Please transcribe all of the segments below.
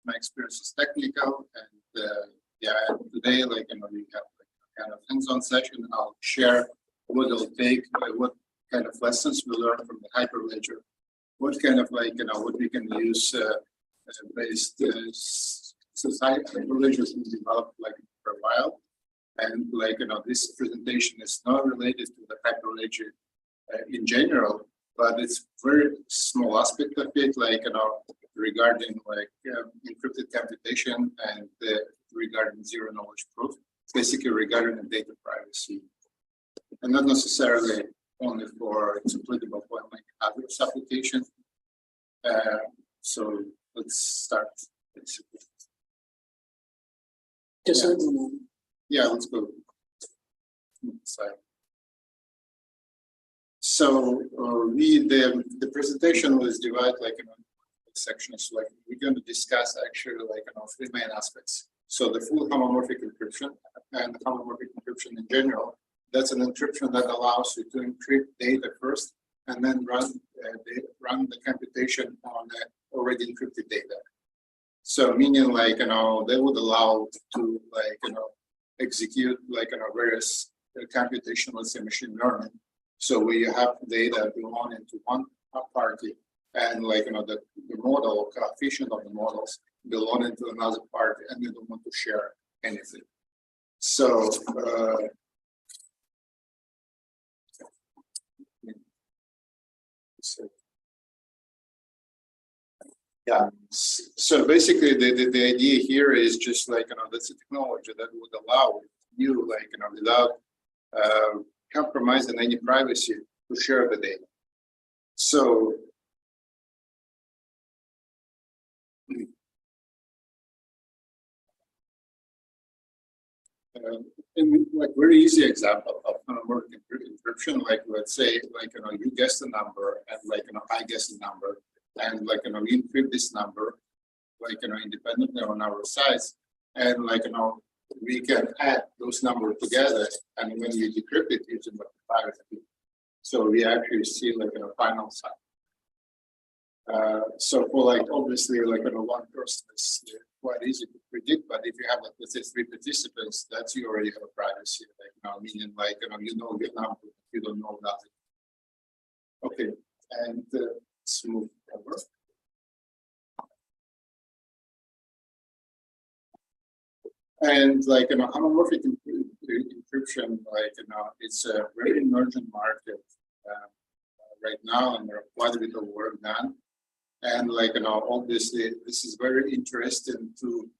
my experience is technical, and yeah, today, like, we have like a kind of hands-on session. I'll share what it'll take, what kind of lessons we learn from the Hyperledger, what kind of like, what we can use based society Hyperledger has been developed like for a while, and like, this presentation is not related to the Hyperledger in general, but it's very small aspect of it, like, regarding like encrypted computation and regarding zero knowledge proof, basically regarding the data privacy, and not necessarily only for it's applicable for like other applications. So let's start basically. Yeah, let's go. So the presentation was divided like in sections. Like we're going to discuss actually like three main aspects. So the full homomorphic encryption and the homomorphic encryption in general. That's an encryption that allows you to encrypt data first and then run the computation on already encrypted data. So meaning like they would allow to like execute like various computation, let's say machine learning. So where you have data belonging to one party and like the model coefficient of the models belonging to another party, and they don't want to share anything. So yeah, so basically the idea here is just like that's a technology that would allow you like without compromising any privacy to share the data. So in like very easy example of homomorphic encryption, like let's say like you guess the number and like I guess the number, and like we encrypt this number like independently on our sides, and like we can add those numbers together, and when you decrypt it using like the private key, so we actually see like a final sign. So for like obviously like one person is quite easy to predict, but if you have like let's say 3 participants, that's you already have a privacy, like meaning like you know your number, you don't know nothing. Okay, and let's move over. And like homomorphic encryption, like it's a very emerging market right now, and there are quite a bit of work done. And like obviously, this is very interesting to.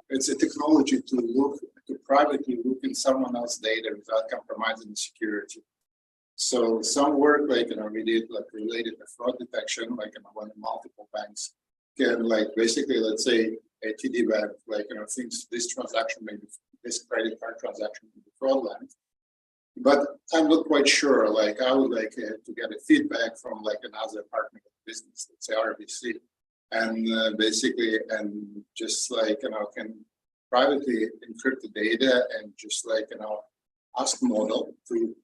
It's a technology to privately look in someone else's data without compromising the security. So some work like we did like related to fraud detection, like when multiple banks can like basically let's say a TD bank like thinks this transaction maybe this credit card transaction may be fraudulent, but I'm not quite sure. Like I would like to get a feedback from like another partner of the business, let's say RBC, and basically and just like can privately encrypt the data and just like ask the model to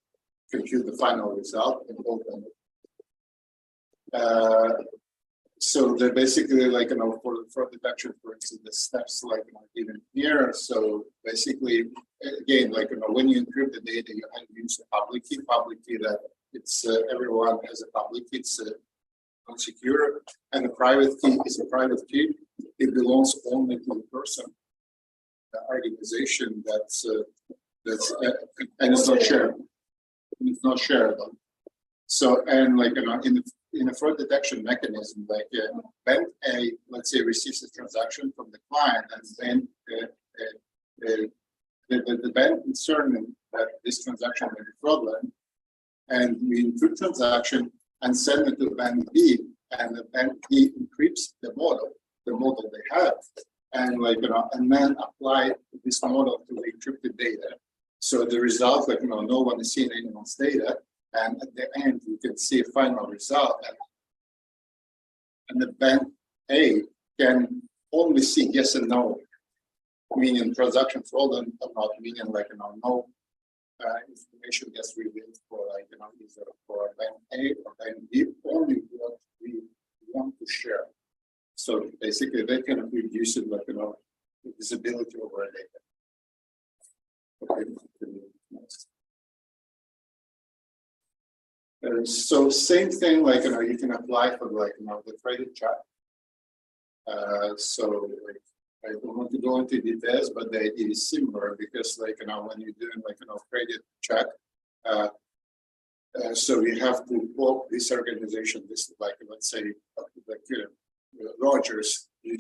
compute the final result and open it. So they're basically like for the fraud detection, for instance, the steps like given here. So basically, again, like when you encrypt the data, you have to use a public key that it's everyone has a public key. It's unsecure, and the private key is a private key. It belongs only to the person, the organization that's and it's not shareable. It's not shareable. So and like in a fraud detection mechanism, like bank A, let's say, receives a transaction from the client, and then the bank concerned that this transaction may be fraudulent, and we encrypt transaction and send it to bank B, and the bank B encrypts the model they have, and like and then apply this model to the encrypted data. So the result, like no one is seeing anyone's data. And at the end, you can see a final result, and the bank A can only see yes and no, meaning transaction fraudulent or not, meaning like no information gets revealed for like either for bank A or bank B, only what we want to share. So basically, they can reduce it, like, visibility over data. Okay. Next. So same thing, like, you can apply for, like, the credit check. So like, I don't want to go into details, but the idea is similar because, like, when you're doing, like, credit check, so you have to walk this organization. This is like, let's say, like Rogers. You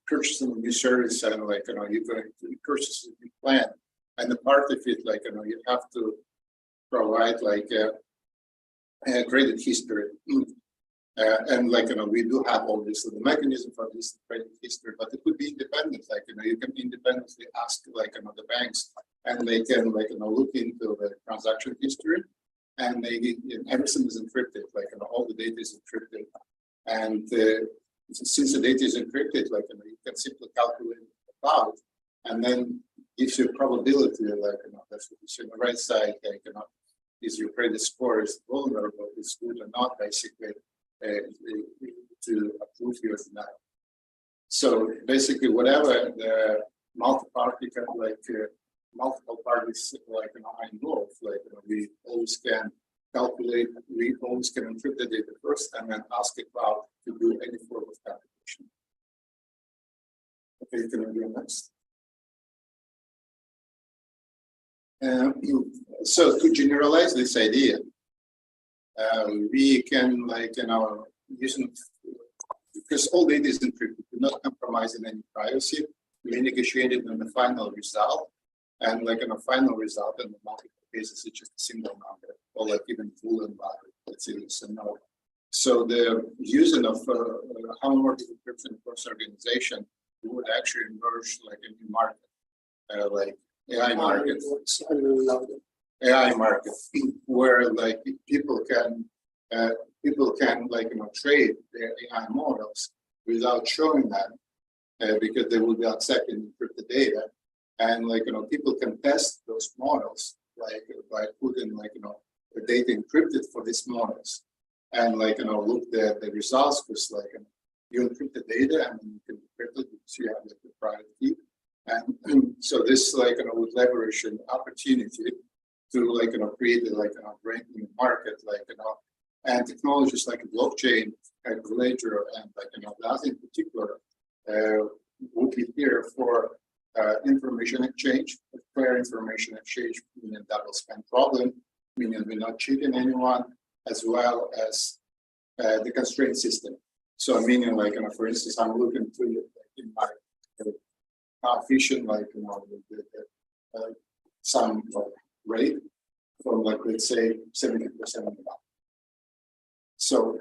purchase a new service, and, like, you're going to purchase a new plan, and the part of it, like, you have to provide, like, a credit history. And, like, we do have all this, the mechanism for this credit history, but it could be independent. Like, you can independently ask, like, the banks, and they can, like, look into the transaction history, and everything is encrypted. Like, all the data is encrypted, and since the data is encrypted, like, you can simply calculate the cloud, and then gives you a probability, like, that's what you see on the right side, like, is your credit score is vulnerable, is good or not, basically. To approve your denial. So basically, whatever the multi-party, like multiple parties, like, are involved, like, we always can calculate, we always can encrypt the data first, and then ask the cloud to do any form of calculation. Okay, can we do next? So to generalize this idea, we can, like, using, because all data is encrypted, we're not compromising any privacy. We negotiated on the final result, and, like, in a final result, in the multiple cases, it's just a single number, or like even full and valid. Let's say it's a no. So the using of homomorphic encryption across organization would actually emerge, like, a new market, like AI market. AI market, where, like, people can like, trade their AI models without showing that, because they will be accepting encrypted data, and, like, people can test those models, like, by putting, like, the data encrypted for these models, and, like, look at the results, because, like, you encrypt the data and you can encrypt it, so you have, like, the private key, and so this, like, would leverage an opportunity to, like, create a, like, a brand new market, like, and technologies like blockchain, Hyperledger, and, like, that in particular would be here for information exchange, fair information exchange, meaning double spend problem, meaning we're not cheating anyone, as well as the constraint system. So meaning, like, for instance, I'm looking to, like, in my how efficient, like, some, like, rate from, like, let's say 70% of the value. So,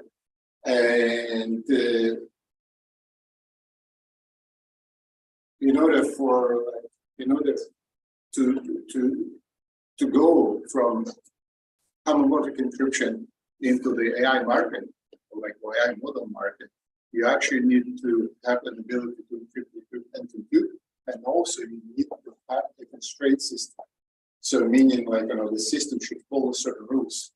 and in order to go from homomorphic encryption into the AI market, or like AI model market, you actually need to have an ability to encrypt and compute, and also you need to have a constraint system. So meaning, like, the system should follow certain rules.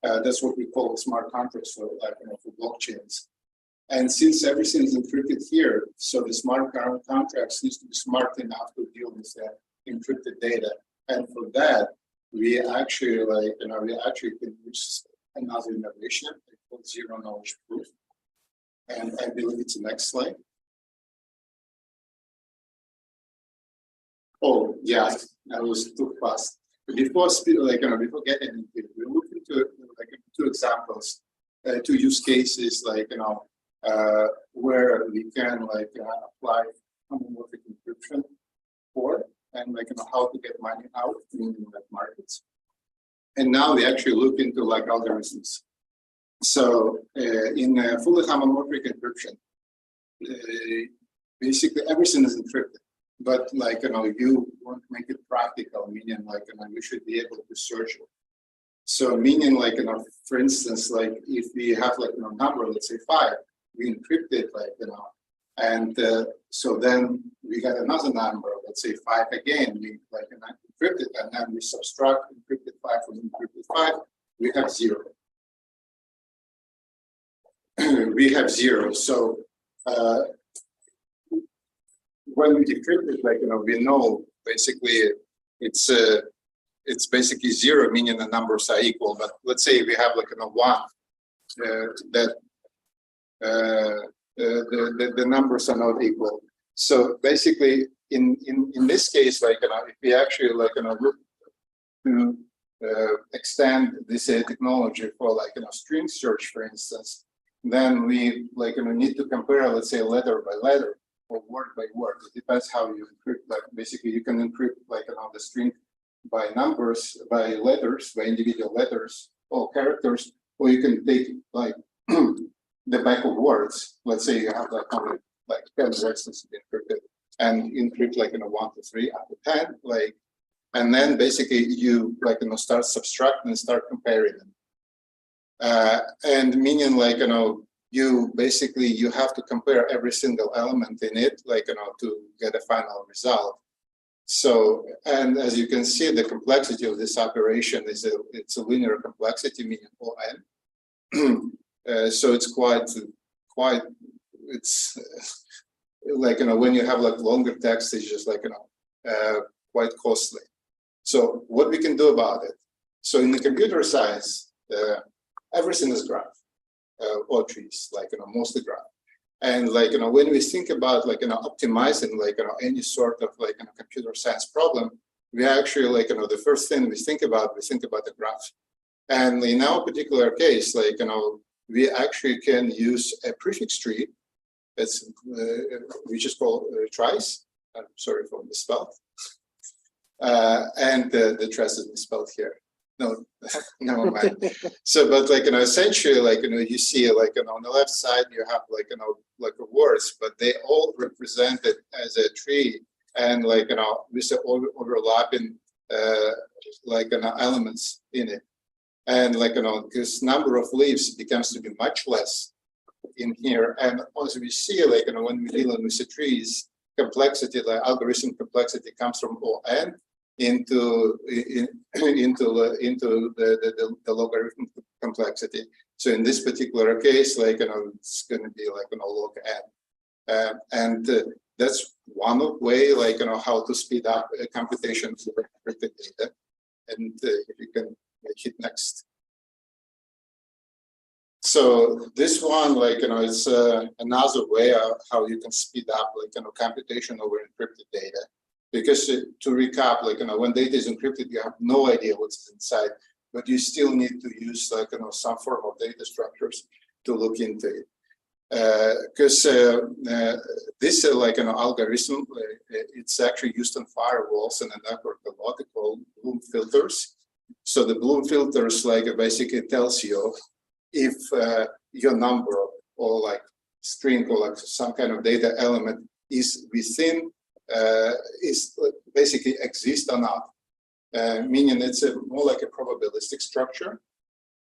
That's what we call smart contracts for, like, for blockchains. And since everything is encrypted here, so the smart contracts needs to be smart enough to deal with that encrypted data. And for that, we actually, like, we actually can use another innovation called zero knowledge proof. And I believe it's the next slide. Oh, yeah, I was too fast. Before, like, before getting into it, we look into, like, two examples, two use cases, like, where we can, like, apply homomorphic encryption for, and, like, how to get money out in, like, markets. And now we actually look into, like, algorithms. So in fully homomorphic encryption, basically everything is encrypted. But, like, you want to make it practical, meaning, like, you should be able to search it. So meaning, like, for instance, like, if we have, like, number, let's say 5, we encrypt it, like, and so then we got another number, let's say 5 again, we, like, encrypt it, and then we subtract encrypted 5 from encrypted 5, we have 0. we have 0. So when we decrypt it, like, we know basically it's basically 0, meaning the numbers are equal. But let's say we have like 1, that the numbers are not equal. So basically, in this case, like, if we actually like look to extend this technology for like string search, for instance, then we like need to compare, let's say, letter by letter or word by word. It depends how you encrypt. Like basically, you can encrypt like the string by numbers, by letters, by individual letters or characters, or you can take like the back of words. Let's say you have like only like 10 words to be encrypted, and encrypt like 1 to 3 up to 10, like, and then basically you like start subtracting and start comparing them. And meaning like you basically you have to compare every single element in it, like to get a final result. So, and as you can see, the complexity of this operation is it's a linear complexity, meaning ON. So it's quite it's like when you have like longer text, it's just like quite costly. So what we can do about it? So in the computer science, everything is graph or trees, like mostly graph. And like when we think about like optimizing like any sort of like computer science problem, we actually like the first thing we think about the graph. And in our particular case, like we actually can use a prefix tree. It's we just call tries. I'm sorry for misspelled. And the trace is misspelled here. No, never mind. So, but like essentially, like you see, like on the left side, you have like like words, but they all represented as a tree, and like with the overlapping like elements in it, and like this number of leaves becomes to be much less in here. And as we see, like when we're dealing with the trees, complexity, like algorithm complexity, comes from ON into the logarithm complexity. So in this particular case, like it's going to be like log n, and that's one way, like how to speed up computation for encrypted data. And if you can hit next. So this one, like is another way of how you can speed up like computation over encrypted data. Because to recap, like when data is encrypted, you have no idea what's inside, but you still need to use like some form of data structures to look into it. Because this like an algorithm, it's actually used on firewalls and a network a lot called Bloom filters. So the Bloom filters like basically tells you if your number or like string or like some kind of data element is within is basically exist or not, meaning it's more like a probabilistic structure.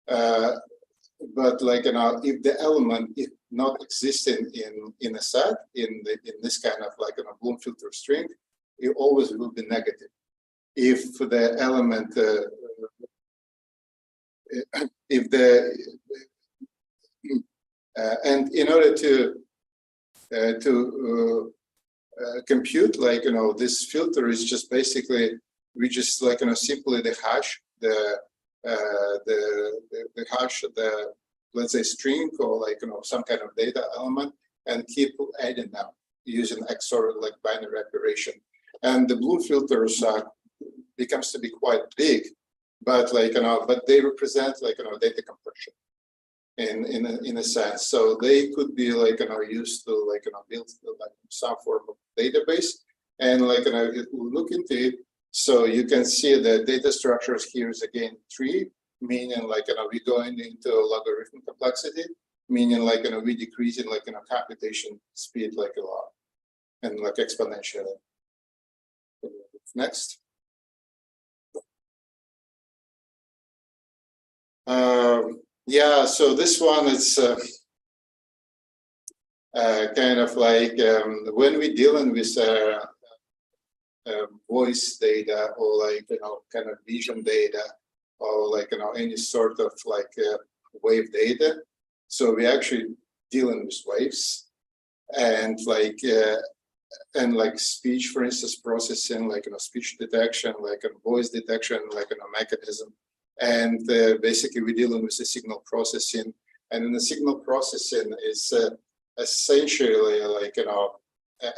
But like if the element is not existing in a set in this kind of like a Bloom filter string, it always will be negative. If the element if the and in order to compute like this filter is just basically we just like simply the hash the hash the let's say string or like some kind of data element and keep adding them using XOR like binary operation. And the Bloom filters becomes to be quite big, but like but they represent like data compression in a sense. So they could be like used to like build like some form of database. And like if we look into it, so you can see the data structures here is again tree, meaning like we're going into logarithm complexity, meaning like we decreasing like computation speed like a lot and like exponentially. Next. Yeah, so this one is kind of like when we're dealing with voice data or like kind of vision data or like any sort of like wave data. So we actually dealing with waves and speech, for instance, processing, speech detection, voice detection, mechanism. And basically we're dealing with the signal processing. And in the signal processing is essentially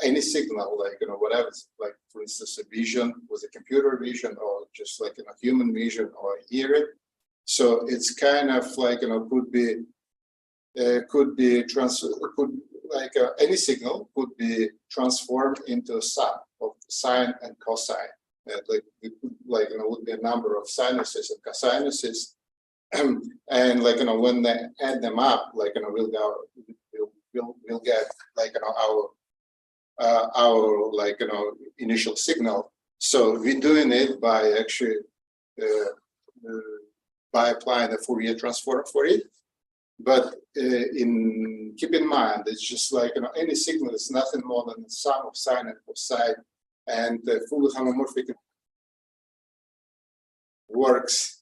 any signal, whatever, for instance, a vision with a computer vision or just a human vision or hearing. So it's kind of any signal could be transformed into a sum of sine and cosine. Would be a number of sinuses and cosinuses, and when they add them up, we'll get our initial signal. So we're doing it by actually by applying the Fourier transform for it. But keep in mind, it's just any signal is nothing more than the sum of sine and cosine, and the fully homomorphic works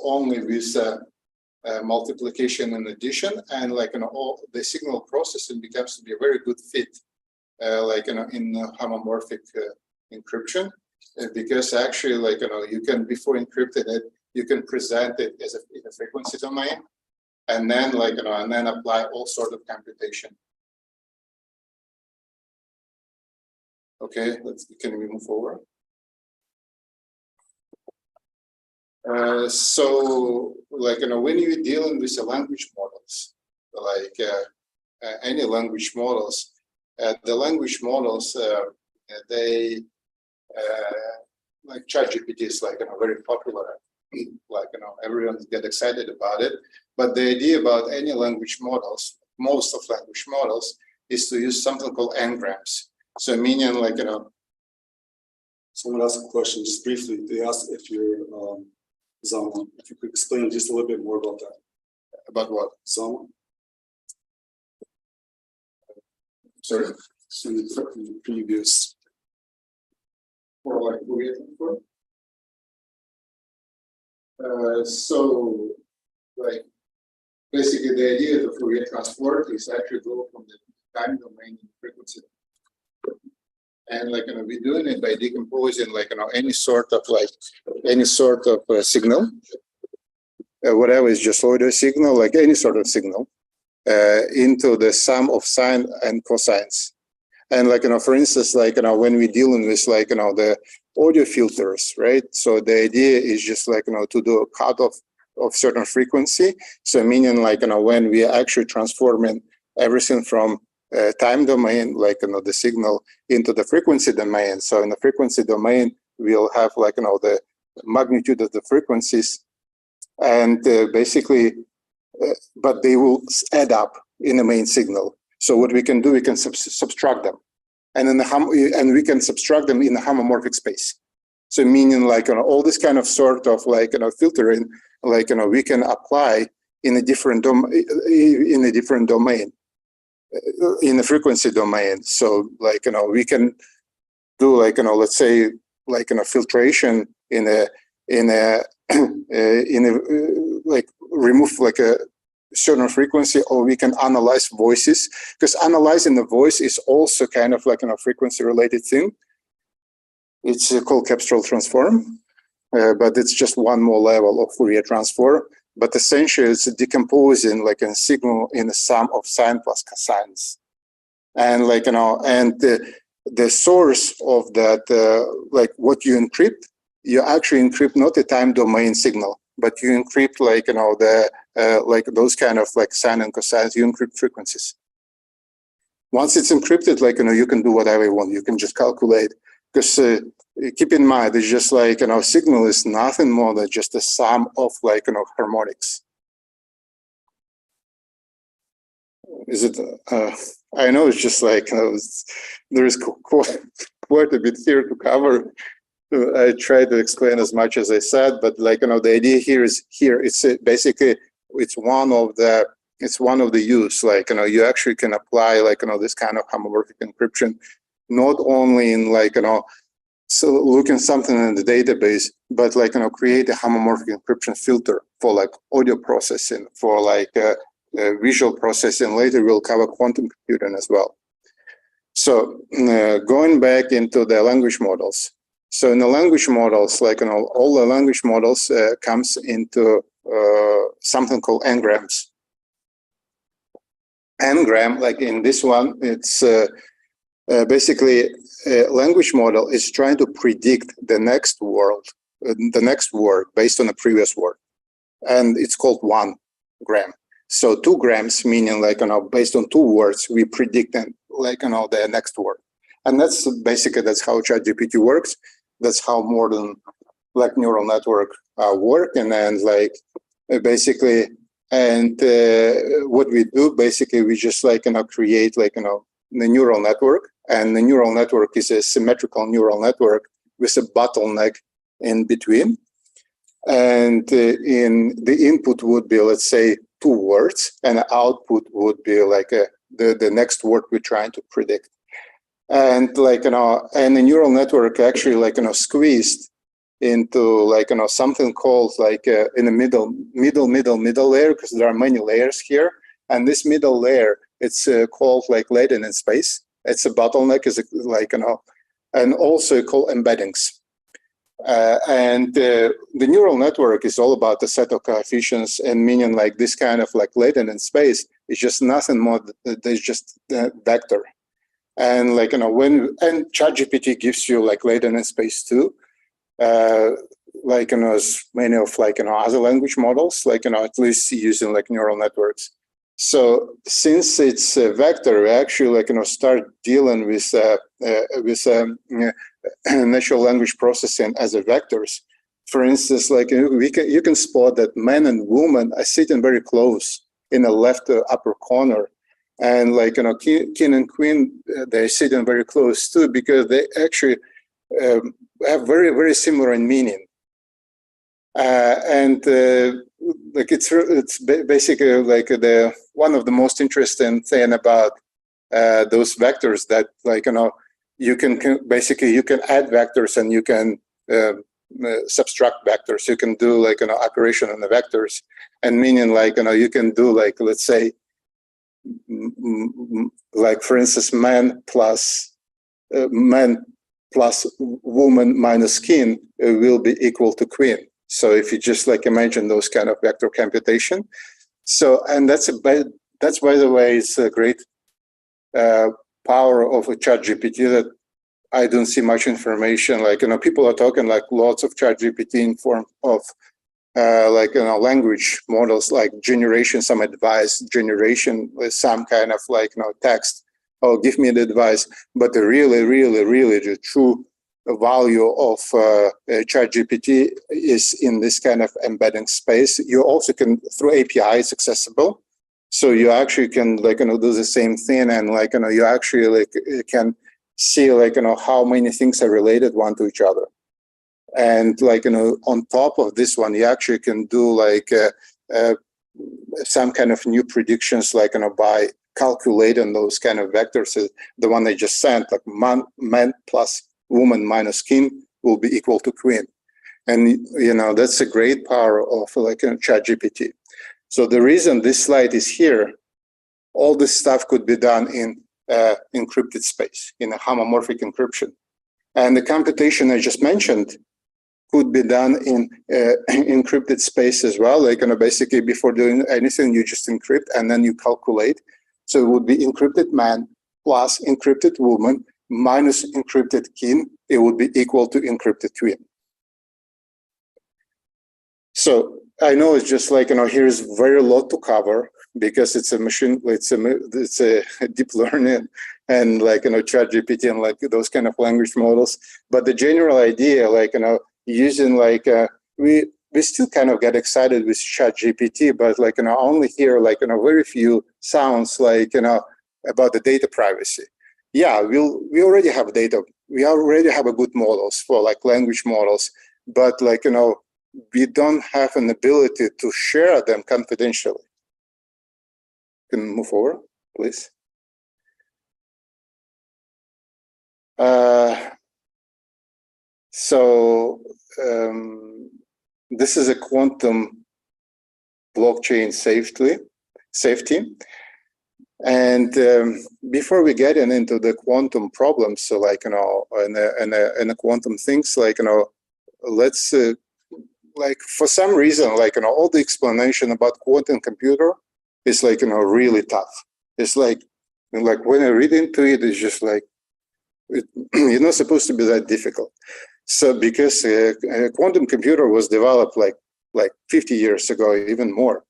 only with multiplication and addition, and all the signal processing becomes to be a very good fit, in homomorphic encryption, because actually you can, before encrypting it, you can present it as in a frequency domain, and then and then apply all sort of computation. Okay, can we move forward? So when you're dealing with the language models, any language models, the language models, they ChatGPT is very popular, everyone get excited about it. But the idea about any language models, most of language models, is to use something called n-grams. So meaning someone asked a question just briefly. They asked if you're Zama, if you could explain just a little bit more about that. About what? Zama? Sorry? So in the previous. Or Fourier transform? So basically the idea of the Fourier transform is actually go from the time domain and frequency. And we're doing it by decomposing any sort of signal, whatever is just audio signal, any sort of signal, into the sum of sine and cosines. And for instance, when we're dealing with the audio filters, right? So the idea is just to do a cutoff of certain frequency. So meaning when we are actually transforming everything from time domain, the signal into the frequency domain. So in the frequency domain, we'll have the magnitude of the frequencies, and basically, but they will add up in the main signal. So what we can do, we can subtract them, and in we can subtract them in the homomorphic space. So meaning all this kind of sort of filtering, we can apply in a different domain. In the frequency domain. So we can do let's say filtration in a remove a certain frequency, or we can analyze voices, because analyzing the voice is also kind of a frequency related thing. It's called capstral transform, but it's just one more level of Fourier transform. But essentially, it's decomposing a signal in a sum of sine plus cosines, and and the source of that, what you encrypt, you actually encrypt not a time domain signal, but you encrypt those kind of sine and cosines. You encrypt frequencies. Once it's encrypted, you can do whatever you want. You can just calculate, because keep in mind, it's just signal is nothing more than just a sum of harmonics. Is it? I know it's just there is quite a bit here to cover. I tried to explain as much as I said, but the idea here is it's basically it's one of the use. You actually can apply this kind of homomorphic encryption, not only in so looking something in the database, but create a homomorphic encryption filter for audio processing, for visual processing. Later we'll cover quantum computing as well. So going back into the language models. So in the language models, like all the language models comes into something called n-grams. N-gram, like in this one, it's basically a language model is trying to predict the next word based on the previous word, and it's called 1 gram. So 2 grams meaning like based on 2 words we predict like the next word, and that's basically that's how ChatGPT works. That's how modern like neural network work, and then like basically. And what we do basically, we just like create like the neural network, and the neural network is a symmetrical neural network with a bottleneck in between. And in the input would be, let's say, 2 words, and the output would be like the next word we're trying to predict. And like and the neural network actually like squeezed into like something called like in the middle layer, because there are many layers here, and this middle layer it's called like latent in space. It's a bottleneck, is like and also called embeddings. And the neural network is all about the set of coefficients, and meaning like this kind of like latent in space is just nothing more than just a vector. And like when ChatGPT gives you like latent in space too. Like as many of like other language models, like at least using like neural networks. So since it's a vector, we actually like start dealing with natural language processing as a vectors. For instance, like you can spot that man and woman are sitting very close in the left upper corner, and like king and queen they're sitting very close too, because they actually have very, very similar in meaning. And like it's basically like the one of the most interesting thing about those vectors, that like you can basically you can add vectors and you can subtract vectors. You can do like operation on the vectors, and meaning like you can do like, let's say like for instance man plus woman minus king will be equal to queen. So if you just like imagine those kind of vector computation. So, and that's by the way, it's a great power of a ChatGPT, that I don't see much information. Like, people are talking like lots of ChatGPT in form of like, language models, like generation, some advice, generation with some kind of like, text, or give me the advice. But the really the true value of ChatGPT is in this kind of embedding space. You also can, through API, it's accessible. So you actually can like, do the same thing, and like, you actually like can see like, how many things are related one to each other. And like, on top of this one, you actually can do like some kind of new predictions, like, by calculating those kind of vectors. The one I just sent, like man plus woman minus king will be equal to queen. And, that's a great power of like ChatGPT. So the reason this slide is here, all this stuff could be done in encrypted space, in a homomorphic encryption. And the computation I just mentioned could be done in encrypted space as well. Like, basically before doing anything, you just encrypt and then you calculate. So it would be encrypted man plus encrypted woman minus encrypted king. It would be equal to encrypted queen. So I know it's just like, here's very lot to cover, because it's a machine, it's a deep learning, and like, ChatGPT and like those kind of language models. But the general idea, like, using like, we still kind of get excited with ChatGPT, but like, only hear like, very few sounds like, about the data privacy. Yeah, we already have data. We already have a good models for like language models, but like, we don't have an ability to share them confidentially. Can move forward, please. So this is a quantum blockchain safely. safety. And before we get into the quantum problems, so like, and the quantum things, like, let's, like, for some reason, like, all the explanation about quantum computer is like, really tough. It's like when I read into it, it's just like, it's not supposed to be that difficult. So because a quantum computer was developed like 50 years ago, even more.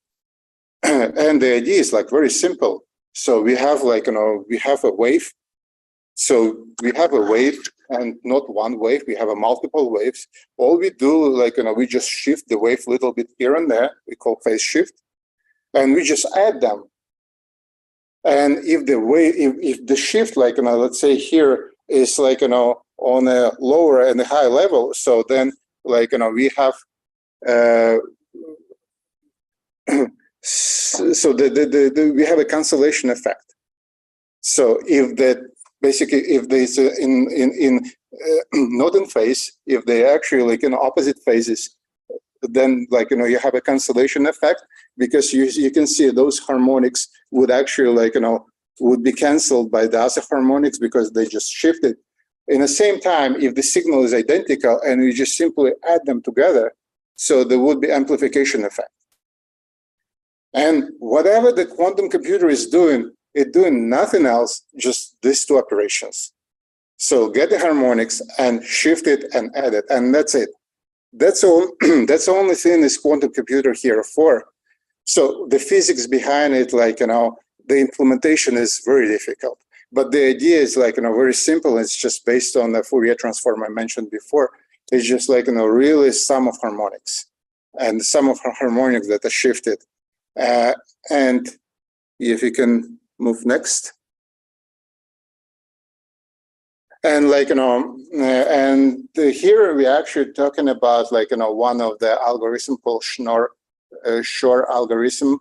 And the idea is like very simple. So we have like, we have a wave. So we have a wave, and not one wave, we have a multiple waves. All we do, like, we just shift the wave a little bit here and there, we call phase shift, and we just add them. And if the wave, if the shift, like, let's say here is like, on a lower and a high level, so then like, we have, so we have a cancellation effect. So if that basically, if there's not in phase, if they actually like in opposite phases, then like, you have a cancellation effect, because you can see those harmonics would actually like, would be canceled by the other harmonics because they just shifted. In the same time, if the signal is identical and we just simply add them together, so there would be amplification effect. And whatever the quantum computer is doing, it's doing nothing else, just these two operations. So get the harmonics and shift it and add it, and that's it. That's all. That's the only thing this quantum computer here for. So the physics behind it, like, the implementation is very difficult. But the idea is like, very simple. It's just based on the Fourier transform I mentioned before. It's just like, really sum of harmonics, and sum of harmonics that are shifted. And if you can move next. And like, and here we're actually talking about like, one of the algorithm called Shor algorithm.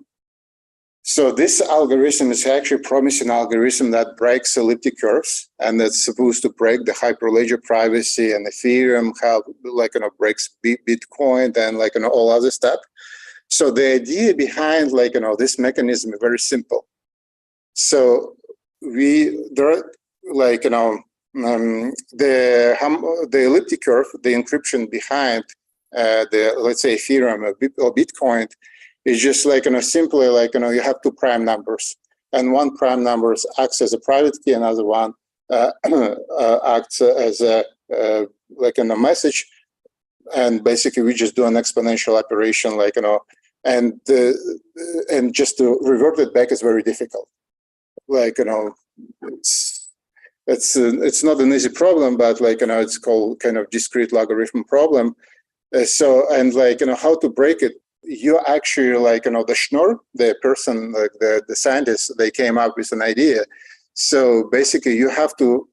So this algorithm is actually a promising algorithm that breaks elliptic curves, and that's supposed to break the Hyperledger privacy and Ethereum, how like, breaks Bitcoin and like, all other stuff. So the idea behind like, this mechanism is very simple. So there are like, the elliptic curve, the encryption behind the, let's say, Ethereum or Bitcoin is just like, simply like, you have two prime numbers, and one prime number acts as a private key, another one acts as a like a message, and basically we just do an exponential operation, like, and just to revert it back is very difficult. Like, it's not an easy problem, but like, it's called kind of discrete logarithm problem. So, and like, how to break it, you actually like, the Schnorr, the person, like the scientist, they came up with an idea. So basically you have to,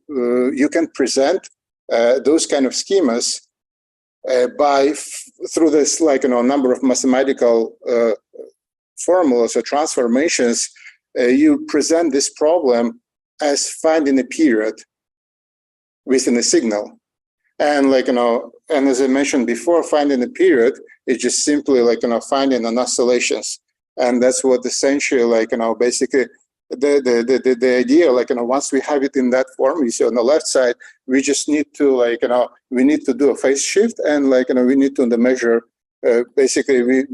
you can present those kind of schemas through this, like, number of mathematical formulas or transformations. You present this problem as finding a period within a signal. And like, and as I mentioned before, finding a period is just simply like, finding an oscillations. And that's what essentially, like, basically the idea, like, once we have it in that form, you see on the left side, we just need to, like, we need to do a phase shift, and like, we need to measure, basically we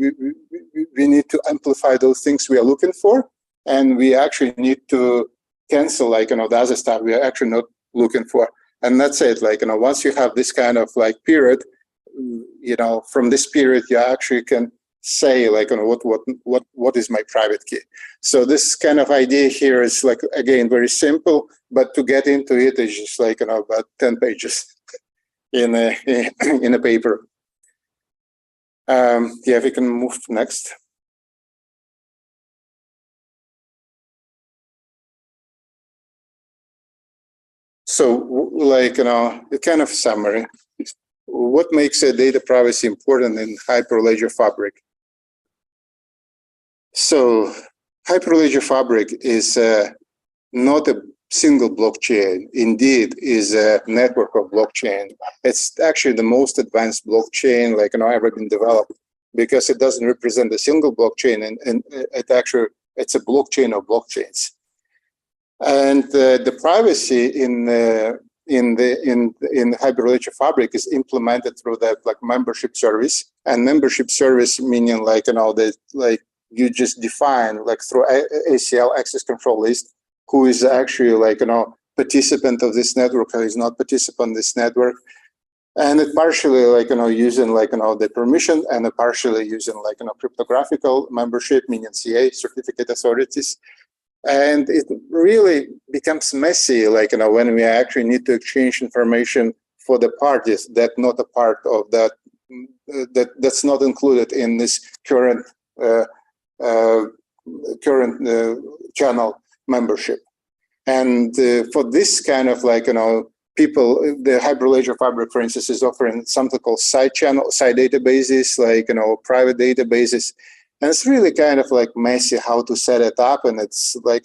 need to amplify those things we are looking for. And we actually need to cancel, like, the other stuff we are actually not looking for. And that's it, like, once you have this kind of like period, from this period, you actually can say, like, what is my private key. So this kind of idea here is like, again, very simple, but to get into it is just like, about 10 pages in a paper. Yeah, we can move next. So, like, a kind of summary. What makes data privacy important in Hyperledger Fabric? So, Hyperledger Fabric is not a single blockchain. Indeed, is a network of blockchain. It's actually the most advanced blockchain, like, ever been developed, because it doesn't represent a single blockchain, and it actually it's a blockchain of blockchains. And the privacy in Hyperledger Fabric is implemented through that like membership service, and membership service meaning like that like you just define like through ACL access control list who is actually like participant of this network, who is not participant in this network, and it partially like using like the permission, and partially using like cryptographic membership meaning CA certificate authorities. And it really becomes messy, like when we actually need to exchange information for the parties that not a part of that, that's not included in this current channel membership. And for this kind of like people, the Hyperledger Fabric, for instance, is offering something called side databases, like private databases. And it's really kind of like messy how to set it up, and it's like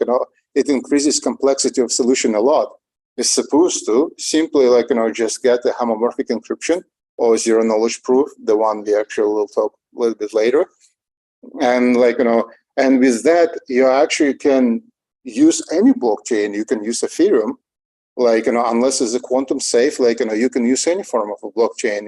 it increases complexity of solution a lot. It's supposed to simply like just get the homomorphic encryption or zero knowledge proof, the one we actually will talk a little bit later, and like and with that you actually can use any blockchain. You can use Ethereum, like unless it's a quantum safe, like you can use any form of a blockchain.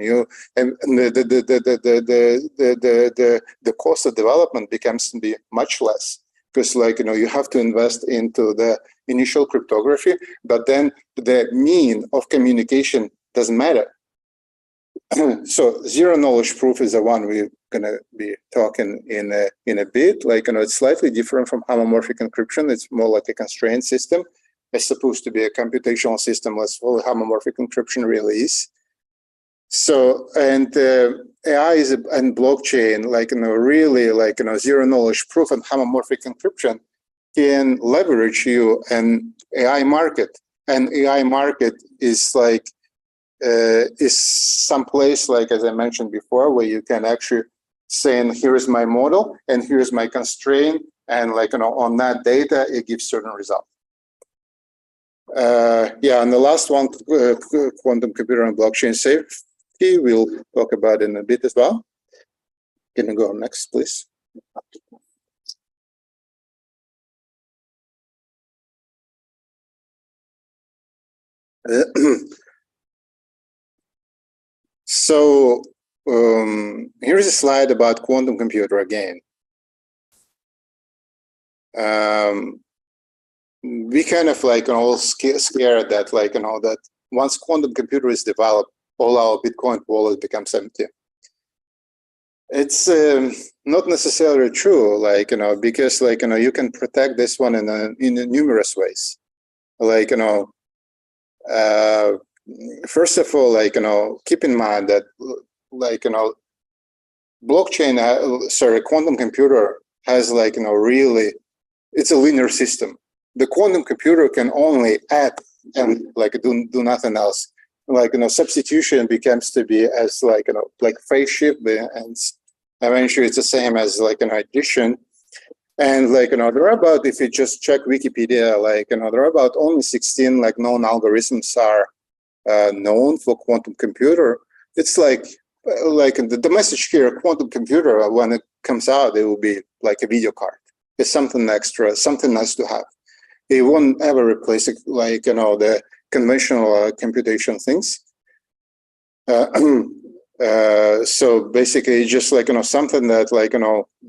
The cost of development becomes to be much less, because like you have to invest into the initial cryptography, but then the mean of communication doesn't matter. So zero knowledge proof is the one we're gonna be talking in a bit. Like it's slightly different from homomorphic encryption. It's more like a constrained system. It's supposed to be a computational system, as well homomorphic encryption really is. So, and AI and blockchain, like really like zero knowledge proof and homomorphic encryption can leverage you an AI market. And AI market is like is someplace, like as I mentioned before, where you can actually say, here is my model and here's my constraint, and like on that data it gives certain results. Yeah, and the last one, quantum computer and blockchain safety, we'll talk about in a bit as well. Can you go next, please? So here's a slide about quantum computer again. We kind of like all scared that like that once quantum computer is developed, all our Bitcoin wallet becomes empty. It's not necessarily true, like because like you can protect this one in numerous ways. Like first of all, like keep in mind that like blockchain, sorry, quantum computer has like really, it's a linear system. The quantum computer can only add and like do nothing else. Like substitution becomes to be as like like phase shift, and eventually it's the same as like an addition. And like there are about, if you just check Wikipedia, like there are about only 16 like known algorithms are known for quantum computer. It's like the message here, quantum computer, when it comes out, it will be like a video card. It's something extra, something nice to have. It won't ever replace it, like the conventional computation things. So basically, just like something that like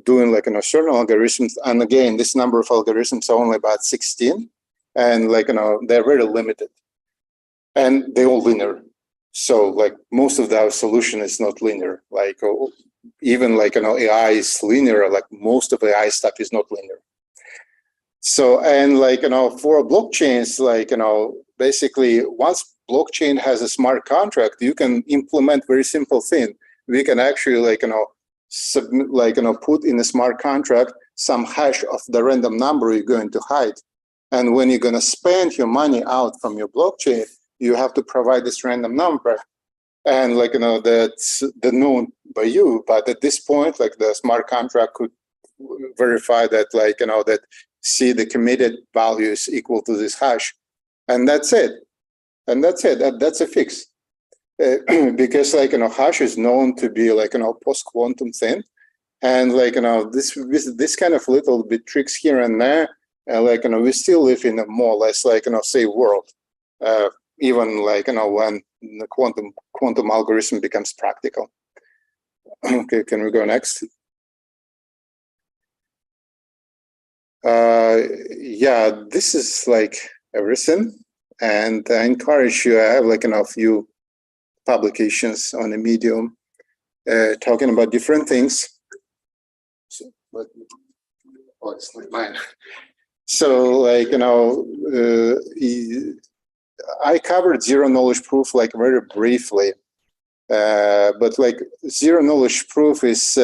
doing like certain algorithms. And again, this number of algorithms are only about 16, and like they're very limited, and they're all linear. So like most of our solution is not linear. Like even like AI is linear. Like most of AI stuff is not linear. So, and like for blockchains, like basically once blockchain has a smart contract, you can implement very simple thing. We can actually like submit, like put in a smart contract some hash of the random number you're going to hide, and when you're going to spend your money out from your blockchain, you have to provide this random number, and like that's the known by you. But at this point, like the smart contract could verify that like that see the committed value is equal to this hash, and that's it. And that's it. That's a fix. Because like hash is known to be like post-quantum thing, And like, with this kind of little bit tricks here and there, like, we still live in a more or less like, safe world. Even like, when the quantum algorithm becomes practical. Okay, can we go next? Yeah, this is like everything. And I encourage you, I have like a few publications on a Medium talking about different things. So, but, oh, it's like mine. So like, I covered zero knowledge proof like very briefly, but like zero knowledge proof is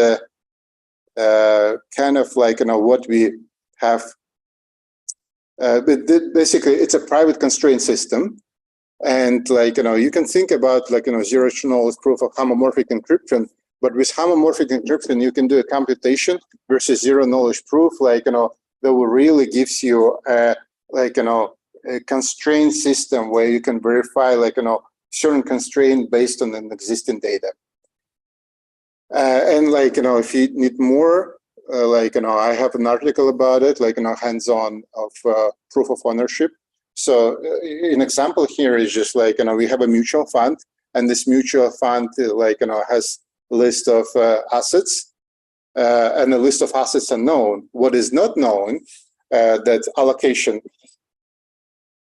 kind of like, what we have. But basically, it's a private constraint system. And like, you can think about like, zero knowledge proof of homomorphic encryption, but with homomorphic encryption, you can do a computation versus zero knowledge proof, like, that will really gives you like, a constraint system where you can verify like, certain constraint based on an existing data. And like, if you need more, like, I have an article about it, like, hands-on of proof of ownership. So an example here is just like, we have a mutual fund, and this mutual fund, like, has a list of assets, and the list of assets are known. What is not known, that allocation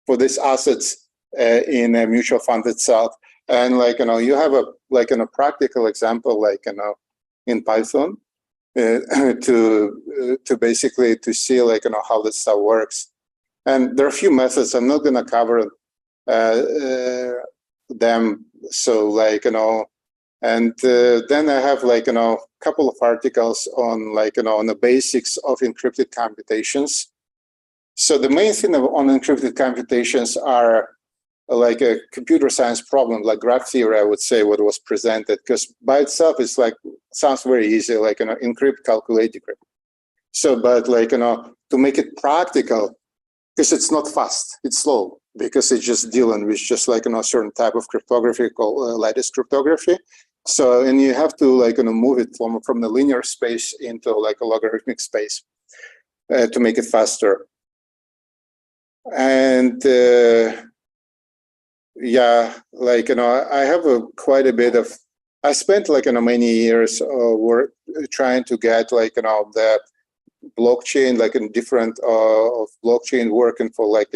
for these assets in a mutual fund itself. And like, you have a, like, a practical example, like, in Python, to basically to see like, how this stuff works. And there are a few methods. I'm not going to cover them. So like, and then I have like, a couple of articles on like, on the basics of encrypted computations. So the main thing on encrypted computations are like a computer science problem, like graph theory, I would say, what was presented, because by itself, it's like, sounds very easy, like, encrypt, calculate, decrypt. So, but like, to make it practical, because it's not fast, it's slow, because it's just dealing with just like, a certain type of cryptography called lattice cryptography. So, and you have to like, move it from the linear space into like a logarithmic space to make it faster. And yeah, like, I have quite a bit of, I spent like, many years work trying to get like, the blockchain, like in different of blockchain working for like,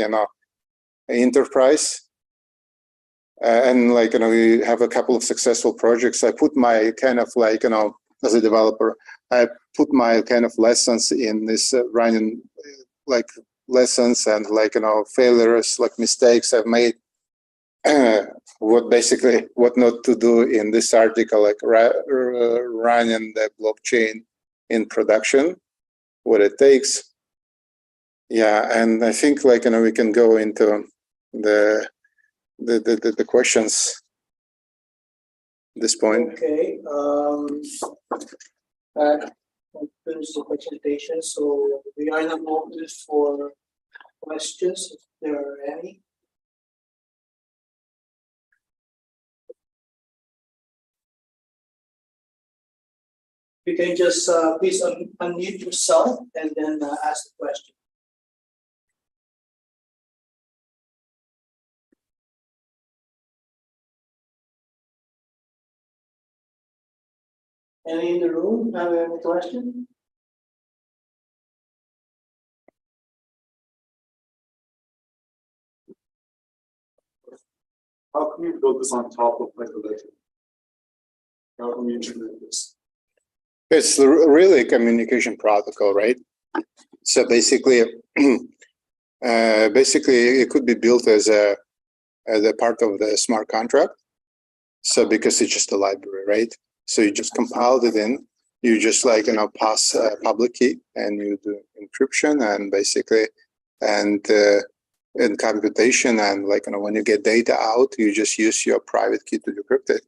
enterprise. And like, we have a couple of successful projects. I put my kind of like, as a developer, I put my kind of lessons in this running like lessons and like, failures, like mistakes I've made. What basically, what not to do in this article, like running the blockchain in production, what it takes. Yeah, and I think like, we can go into the questions at this point. Okay, that concludes the presentation. So we are now open for questions, if there are any. You can just please unmute yourself and then ask the question. Any in the room have any question? How can you build this on top of Hyperledger? How can you integrate this? It's really a communication protocol, right? So basically, it could be built as a part of the smart contract. So because it's just a library, right? So you just compiled it in, you just like, pass a public key and you do encryption and basically, and in computation, and like, when you get data out, you just use your private key to decrypt it.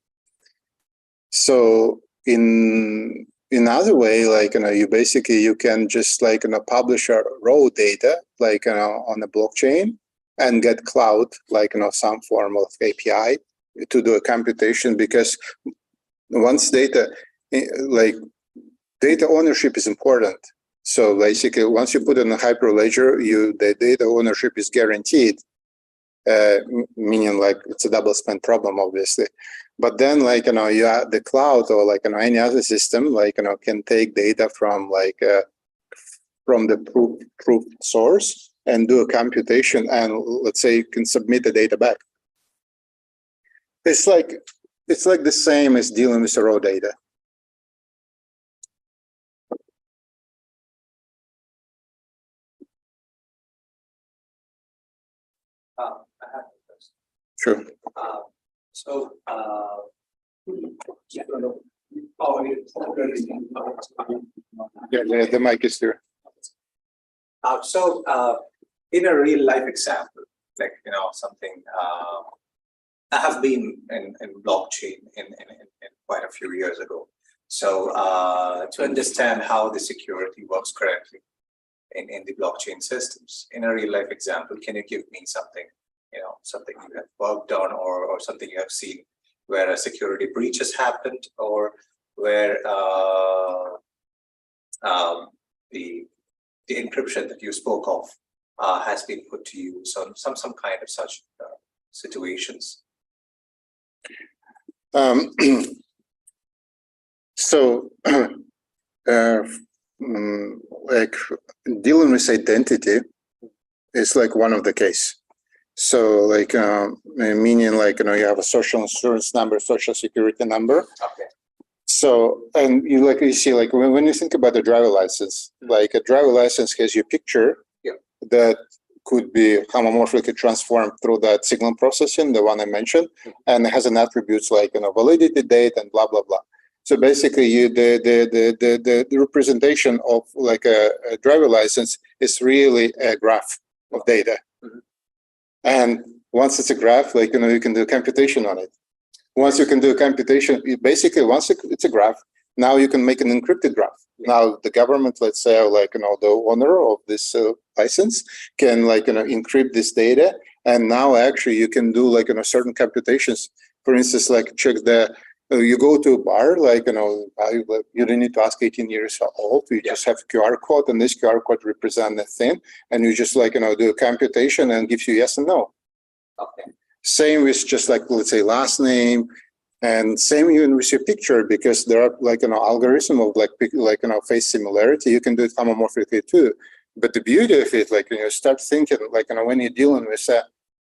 So in other way, like, you can just like, publish a raw data, like, on the blockchain and get cloud, like, some form of API to do a computation, because once data, like, data ownership is important. So basically, once you put it in a Hyperledger, the data ownership is guaranteed, meaning like it's a double spend problem, obviously. But then, like, you know, you have the cloud or like, you know, any other system, like, you know, can take data from like from the proof source and do a computation, and let's say you can submit the data back. It's like the same as dealing with raw data. I have a question. Sure. Yeah, the mic is there. In a real life example, like, you know, something, I have been in blockchain in quite a few years ago. So to understand how the security works correctly in the blockchain systems, in a real life example, can you give me something, you know, something you have worked on, or something you have seen where a security breach has happened, or where the encryption that you spoke of has been put to use on some kind of such situations? Like dealing with identity is like one of the case. So like meaning like, you know, you have a social insurance number, social security number. Okay. So, and you see, like when you think about the driver license, like a driver license has your picture that could be homomorphically transformed through that signal processing, the one I mentioned, and it has an attributes like, you know, validity date and blah blah blah. So basically, the representation of like a driver license is really a graph of data, and once it's a graph, like, you know, you can do computation on it. Once you can do a computation, basically once it's a graph, now you can make an encrypted graph. Now the government, let's say, like, you know, the owner of this license can, like, you know, encrypt this data, and now actually you can do, like, you know, certain computations. For instance, like check you go to a bar, like, you know, you don't need to ask 18 years old. You just have QR code, and this QR code represents the thing, and you just, like, you know, do a computation and gives you yes and no. Okay. Same with just like, let's say, last name, and same even with your picture, because there are, like, you know, algorithm of like, you know, face similarity. You can do it homomorphically too. But the beauty of it, like, when you start thinking, like, you know, when you're dealing with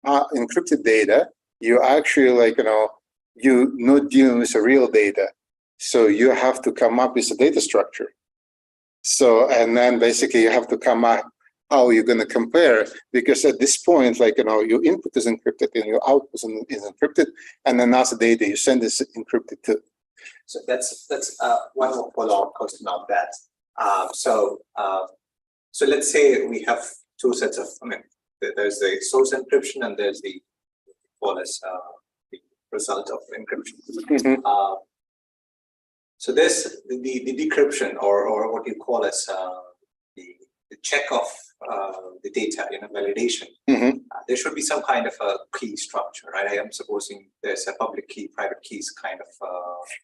encrypted data, you actually, like, you know, you're not dealing with real data. So you have to come up with a data structure. So, and then basically you have to come up how you're going to compare, because at this point, like, you know, your input is encrypted and your output is encrypted, and then as the data you send is encrypted too. So that's one more follow-up question on that. So let's say we have two sets of, I mean, there's the source encryption and there's the the result of encryption. So there's the decryption, or what you call as the check of the data, you know, validation. There should be some kind of a key structure, right? I am supposing there's a public key, private keys kind of.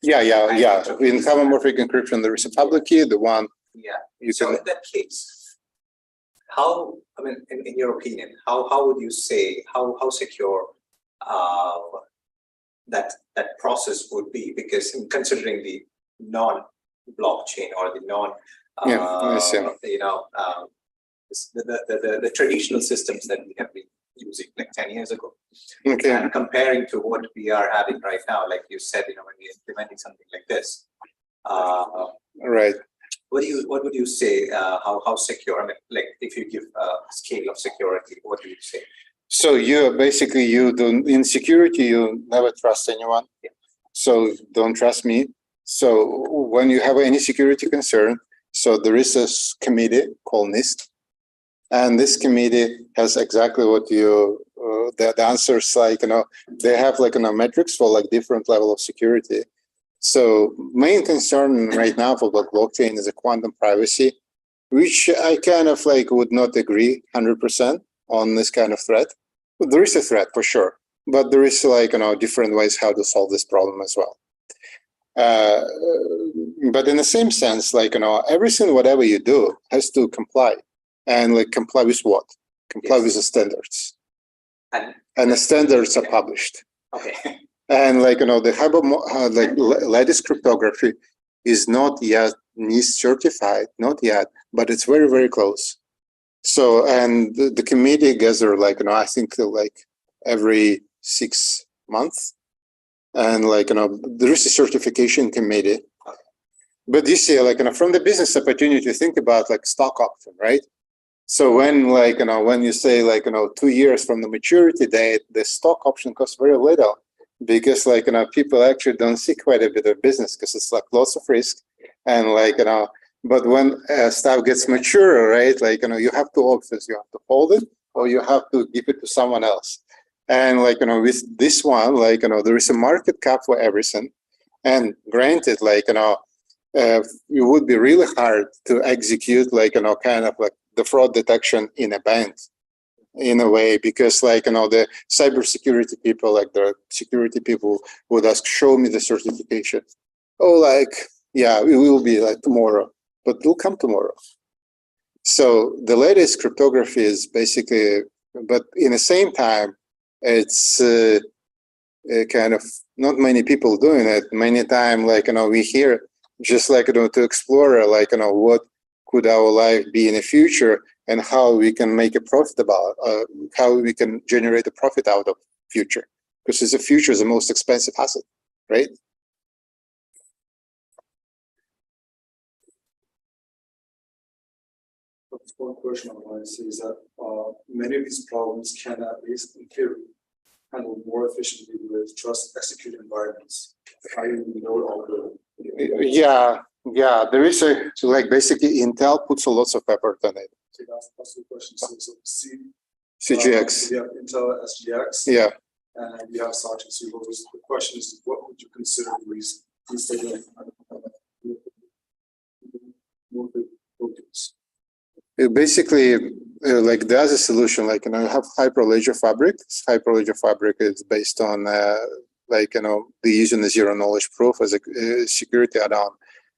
Yeah. In homomorphic encryption, there is a public key, the one. Yeah. So in that case, how, I mean, in your opinion, how would you say, how secure that process would be? Because in considering the non-blockchain or the non, you know, the traditional systems that we have been using like 10 years ago, and comparing to what we are having right now, like you said, you know, when we're implementing something like this, right? What would you say? How secure? I mean, like, if you give a scale of security, what do you say? So you don't, in security, you never trust anyone. So don't trust me. So when you have any security concern, so there is a committee called NIST, and this committee has exactly what you, the answers, like, you know, they have, like, you know, metrics for like different level of security. So main concern right now for blockchain is a quantum privacy, which I kind of like would not agree 100% on this kind of threat. There is a threat for sure, but there is, like, you know, different ways how to solve this problem as well. But in the same sense, like, everything, whatever you do has to comply. And like comply with what? Comply with the standards. And the standards are published. Okay. And like, the latest cryptography is not yet NIST certified, not yet, but it's very, very close. So, and the committee gather like, I think like every 6 months. And like, there is a certification committee. But you see, like, from the business opportunity, think about like stock option, right? So when like, when you say like, 2 years from the maturity date, the stock option costs very little because like, people actually don't see quite a bit of business because it's like lots of risk. And like, but when stuff gets mature, right? Like, you have two options. You have to hold it or you have to give it to someone else. And like, with this one, like, there is a market cap for everything. And granted, like, it would be really hard to execute like, kind of like the fraud detection in a bank in a way, because like, the cybersecurity people, like the security people would ask, show me the certification. Oh, like, yeah, it will be like tomorrow, but it'll come tomorrow. So the latest cryptography is basically, but in the same time, it's kind of not many people doing it. Many times, like, we hear just like, to explore, like, what could our life be in the future and how we can make a profit about, how we can generate a profit out of future. Because the future is the most expensive asset, right? One question I want to say is that many of these problems can, at least in theory, handle more efficiently with trust execute environments. How do you know all the? Yeah, there is a, so like basically Intel puts a lots of effort on it. So that's the question. So CGX. You have Intel SGX. Yeah. And you have Sergeant C. The question is, what would you consider the reason? Basically, like the other solution, like, you have Hyperledger Fabric. Hyperledger Fabric is based on, like, the using a zero knowledge proof as a security add-on.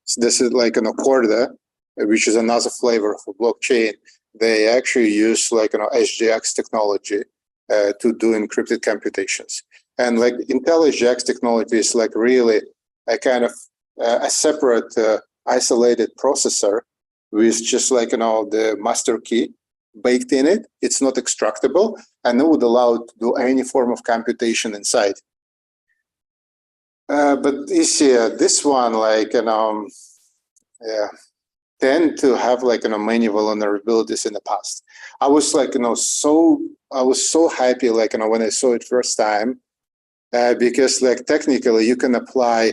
So this is like Corda, which is another flavor for blockchain. They actually use like, SGX technology to do encrypted computations. And like Intel SGX technology is like really a kind of a separate isolated processor with just like, the master key baked in it. It's not extractable and it would allow it to do any form of computation inside. But you see, this one, like, yeah, tend to have like, many vulnerabilities in the past. I was like, I was so happy, like, when I saw it first time, because like technically you can apply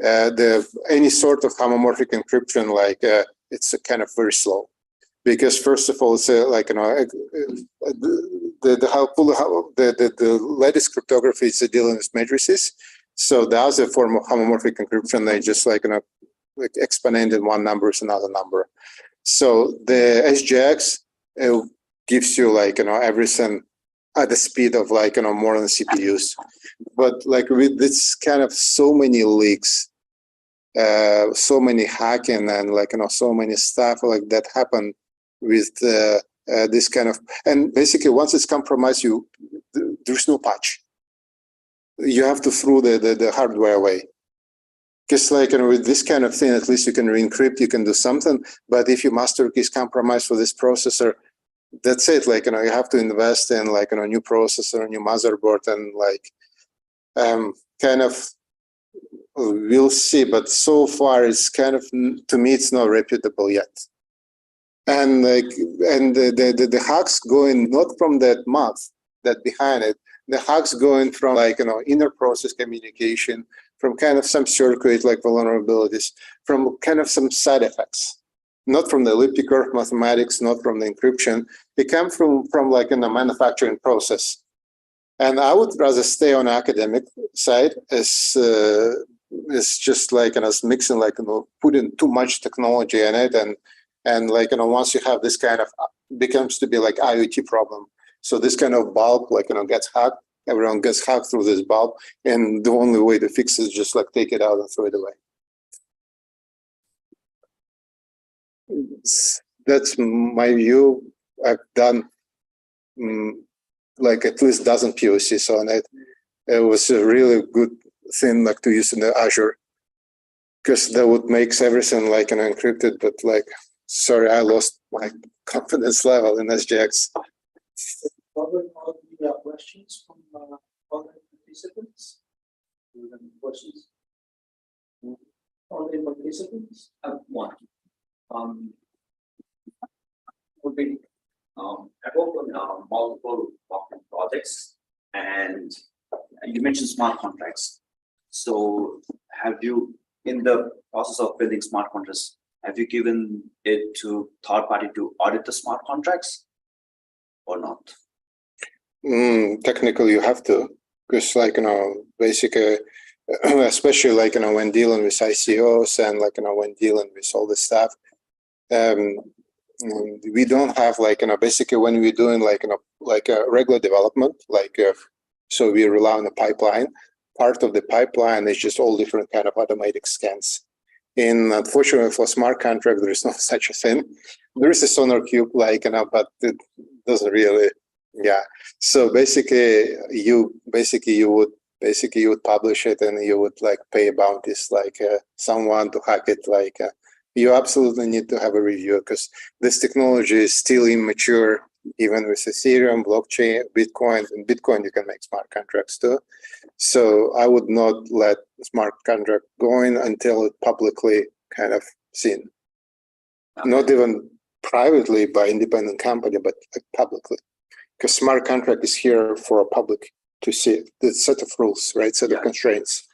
any sort of homomorphic encryption, like it's kind of very slow. Because first of all, it's like, the latest cryptography is dealing with matrices. So the other form of homomorphic encryption, they just like, like exponented one number is another number. So the SGX gives you like, everything at the speed of like, more than CPUs. But like with this kind of so many leaks, so many hacking and like, so many stuff like that happen with this kind of, and basically once it's compromised, there's no patch. You have to throw the hardware away. Because like, with this kind of thing, at least you can re-encrypt, you can do something. But if your master key is compromised for this processor, that's it. Like, you have to invest in like, a new processor, a new motherboard, and like, kind of, we'll see. But so far, it's kind of, to me, it's not reputable yet. And like, and the hacks going not from that math that behind it, the hacks going from like, inner process communication, from kind of some circuit like vulnerabilities, from kind of some side effects, not from the elliptic curve mathematics, not from the encryption. They come from like in the manufacturing process. And I would rather stay on the academic side as just like, as mixing like, putting too much technology in it. And like, once you have this kind of, becomes to be like IoT problem. So this kind of bulk, like, gets hacked, Everyone gets hacked through this bulb, and the only way to fix it is just like take it out and throw it away. That's my view. I've done like at least a dozen POCs on it. It was a really good thing like to use in the Azure, because that would make everything like an encrypted, but like, sorry, I lost my confidence level in SGX. Covered all the questions from other participants. Do you have any questions? All the participants? One. Would be I work on multiple blockchain projects, and you mentioned smart contracts. So, have you, in the process of building smart contracts, have you given it to third party to audit the smart contracts, or not? Technically, you have to, because like basically, especially like when dealing with ICOs and like when dealing with all this stuff. We don't have like basically when we're doing like a regular development, so we rely on a pipeline. Part of the pipeline is just all different kind of automatic scans. Unfortunately for smart contract, there is no such a thing. There is a Sonar Cube but it doesn't really, yeah. So basically you would publish it, and you would like pay bounties someone to hack it. You absolutely need to have a review, because this technology is still immature, even with Ethereum, blockchain, Bitcoin. And Bitcoin, you can make smart contracts too. So I would not let smart contract go in until it publicly kind of seen. Okay. Not even privately by independent company, but like publicly. Because smart contract is here for a public to see the set of rules, right? Set of constraints.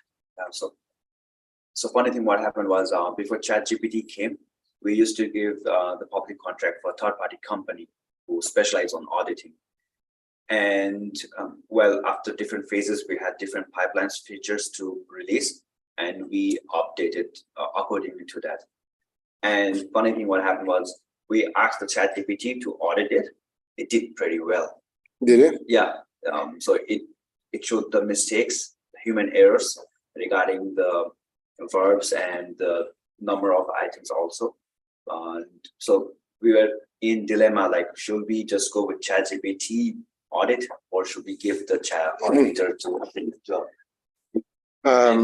So funny thing, what happened was before ChatGPT came, we used to give the public contract for a third-party company who specialize on auditing. And well, after different phases, we had different pipelines features to release, and we updated accordingly to that. And funny thing, what happened was we asked the ChatGPT to audit it. It did pretty well. Did it? Yeah. So it showed the mistakes, human errors regarding the verbs and the number of items also. So we were in dilemma, like, should we just go with ChatGPT audit, or should we give the auditor to the job?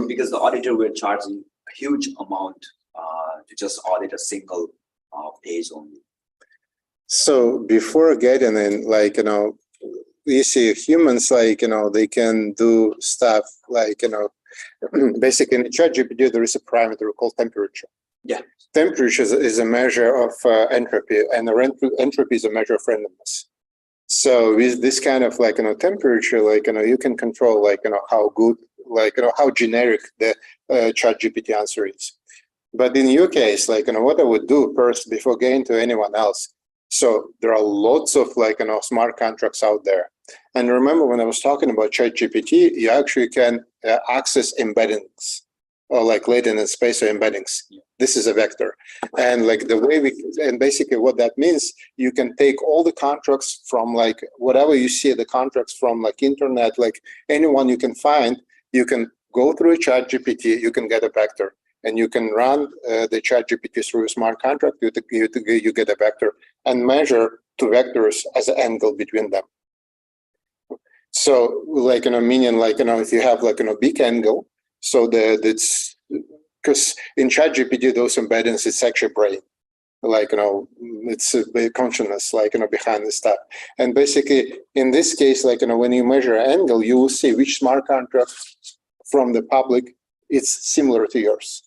Because the auditor were charging a huge amount to just audit a single page only. So before getting in, you see humans, they can do stuff basically in ChatGPT, there is a parameter called temperature. Yeah. Temperature is a measure of entropy, and entropy is a measure of randomness. So with this kind of temperature, you can control how good, how generic the ChatGPT answer is. But in your case, what I would do first before getting to anyone else. So there are lots of smart contracts out there. And remember, when I was talking about ChatGPT, you actually can access embeddings, or latent and spacer embeddings. Yeah. This is a vector. And basically what that means, you can take all the contracts from whatever you see the contracts from internet, anyone you can find, you can go through a ChatGPT, you can get a vector, and you can run the ChatGPT through a smart contract, you get a vector, and measure two vectors as an angle between them. So meaning if you have a big angle, so it's because in ChatGPT those embeddings, it's actually brain, it's a consciousness behind the stuff. And basically in this case, when you measure an angle, you will see which smart contract from the public it's similar to yours.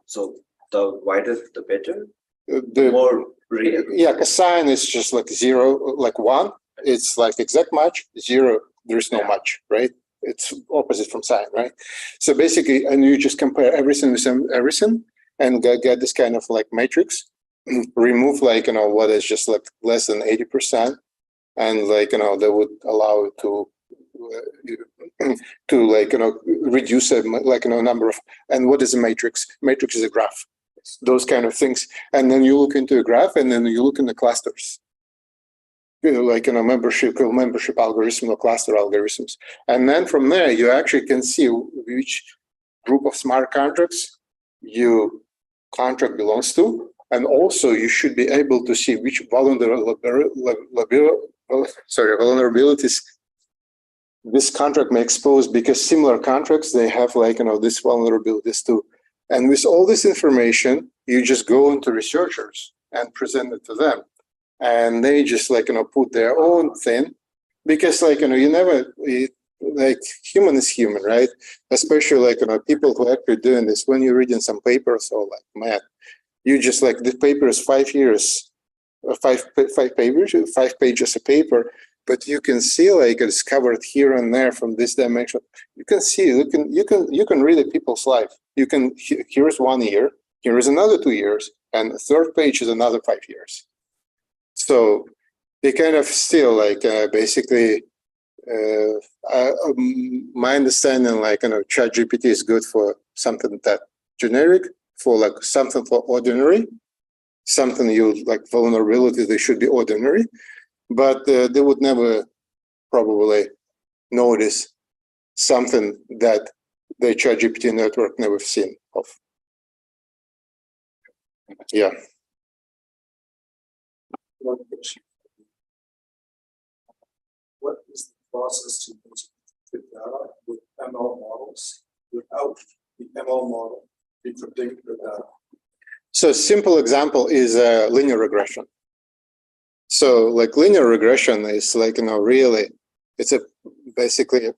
So the wider the better. The more real. Yeah, because sine is just 0, 1. It's exact match. 0, there's no match, right? It's opposite from sine, right? So basically, and you just compare everything with everything, and get this kind of matrix. Remove what is just less than 80%, and that would allow it to reduce a number of. And what is a matrix? Matrix is a graph. Those kind of things, and then you look into a graph, and then you look in the clusters. like membership algorithm or cluster algorithms. And then from there, you actually can see which group of smart contracts your contract belongs to. And also you should be able to see which vulnerabilities this contract may expose, because similar contracts, they have this vulnerabilities too. And with all this information, you just go into researchers and present it to them. And they just put their own thing, because you never, human is human, right? Especially people who are actually doing this, when you're reading some papers, or man, you just the paper is 5 years, 5 pages of paper, but you can see it's covered here and there from this dimension. You can see, you can read a people's life. You can, here's 1 year, here is another 2 years, and the third page is another 5 years. So they kind of still basically, my understanding ChatGPT is good for something that generic, for something for ordinary, something you vulnerability, they should be ordinary, but they would never probably notice something that the ChatGPT network never seen of. Yeah. One question. What is the process to get data with ML models without the ML model decrypting the data? So a simple example is linear regression. So linear regression is really, it's basically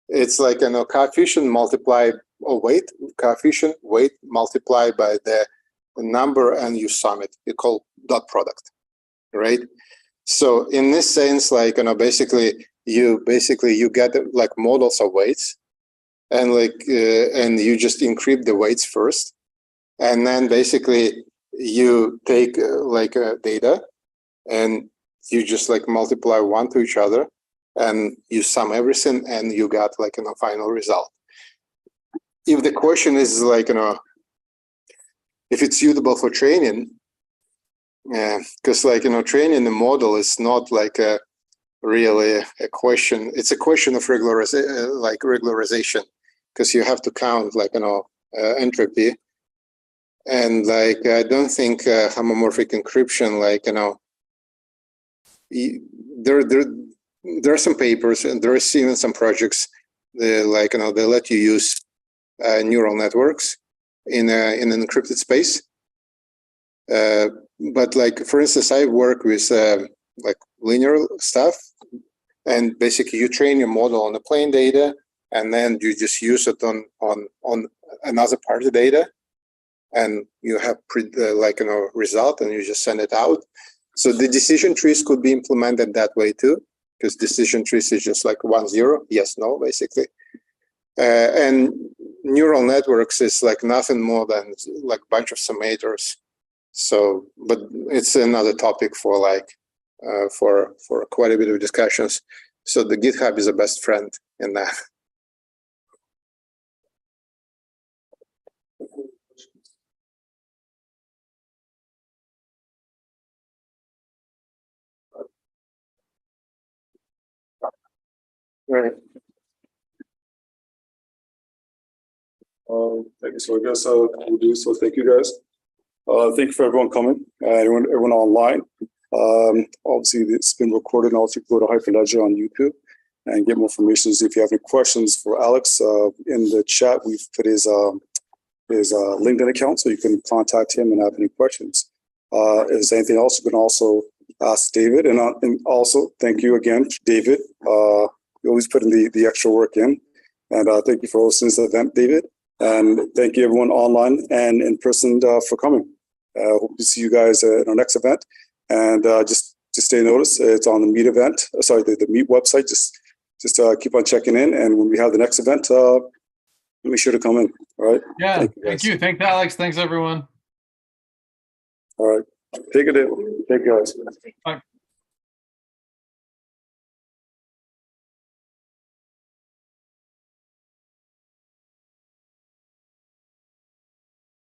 it's coefficient multiplied, or weight, coefficient weight multiplied by the number, and you sum it. You call dot product, right? So in this sense, basically you get models of weights, and and you just encrypt the weights first, and then basically you take data, and you just multiply one to each other, and you sum everything, and you got a final result. If the question is if it's suitable for training, because training the model is not really a question. It's a question of regularization, because you have to count entropy, and I don't think homomorphic encryption there are some papers, and there is even some projects they let you use neural networks in an encrypted space. But for instance, I work with linear stuff, and basically you train your model on the plain data, and then you just use it on another part of the data, and you have result, and you just send it out. So the decision trees could be implemented that way too, because decision trees is just 1, 0, yes, no, basically. And neural networks is nothing more than a bunch of summators. So, but it's another topic for quite a bit of discussions. So the GitHub is a best friend in that. Right. Thank you. So I guess we'll do so. Thank you, guys. Thank you for everyone coming, everyone online. Obviously, it's been recorded, and also go to Hyperledger on YouTube and get more information. If you have any questions for Alex, in the chat, we've put his LinkedIn account, so you can contact him and have any questions. If there's anything else, you can also ask David. And also, thank you again, David. You always put in the extra work in. And thank you for hosting this event, David. And thank you everyone online and in person for coming. Hope to see you guys at our next event. And just stay noticed, it's on the Meet event. Sorry, the Meet website. Just keep on checking in. And when we have the next event, be sure to come in. All right. Yeah. Thank you. Thanks, Alex. Thanks, everyone. All right. Take it in. Take care, guys. Bye.